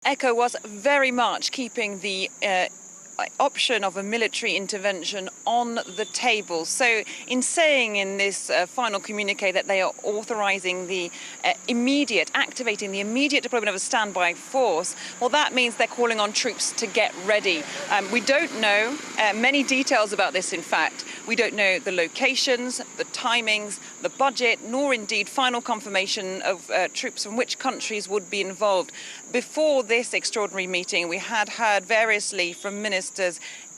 ECOWAS very much keeping the option of a military intervention on the table. So in saying in this final communique that they are authorizing the activating the immediate deployment of a standby force, well, that means they're calling on troops to get ready. We don't know many details about this, in fact. We don't know the locations, the timings, the budget, nor indeed final confirmation of troops from which countries would be involved. Before this extraordinary meeting, we had heard variously from ministers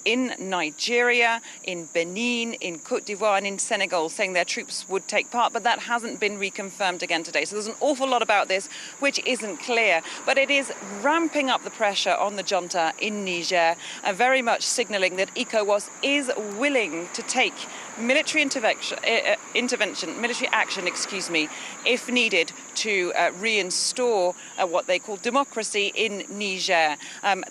in Nigeria, in Benin, in Côte d'Ivoire and in Senegal saying their troops would take part, but that hasn't been reconfirmed again today. So there's an awful lot about this which isn't clear, but it is ramping up the pressure on the junta in Niger, very much signalling that ECOWAS is willing to take military military action, if needed to reinstore what they call democracy in Niger.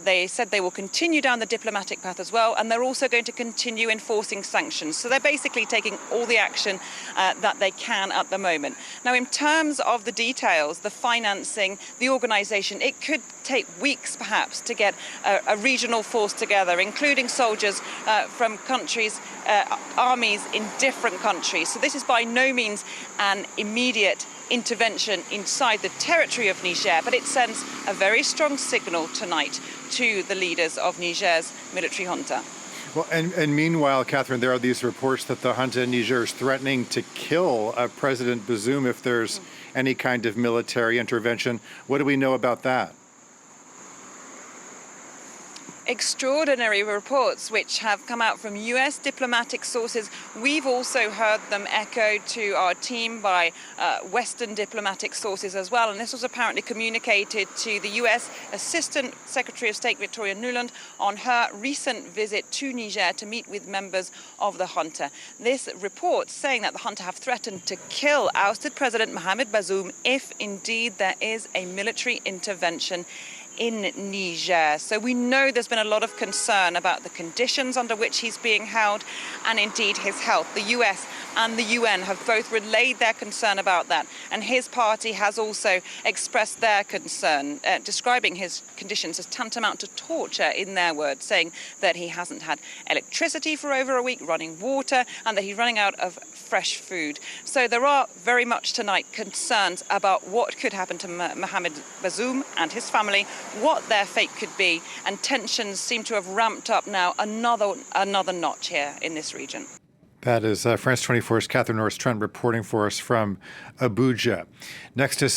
They said they will continue down the diplomatic path as well, and they're also going to continue enforcing sanctions. So they're basically taking all the action that they can at the moment. Now, in terms of the details, the financing, the organisation, it could take weeks perhaps to get a regional force together, including soldiers from countries, armies in different countries. So this is by no means an immediate intervention inside the territory of Niger, but it sends a very strong signal tonight to the leaders of Niger's military junta. Well, and meanwhile, Catherine, there are these reports that the junta in Niger is threatening to kill President Bazoum if there's any kind of military intervention. What do we know about that? Extraordinary reports which have come out from US diplomatic sources. We've also heard them echoed to our team by Western diplomatic sources as well. And this was apparently communicated to the US Assistant Secretary of State Victoria Nuland on her recent visit to Niger to meet with members of the junta. This report saying that the junta have threatened to kill ousted President Mohamed Bazoum if indeed there is a military intervention in Niger. So we know there's been a lot of concern about the conditions under which he's being held and indeed his health. The US and the UN have both relayed their concern about that, and his party has also expressed their concern, describing his conditions as tantamount to torture in their words, saying that he hasn't had electricity for over a week, running water, and that he's running out of fresh food. So there are very much tonight concerns about what could happen to Mohamed Bazoum and his family, what their fate could be, and tensions seem to have ramped up now another notch here in this region. That is France 24's Catherine Norris-Trent reporting for us from Abuja. Next is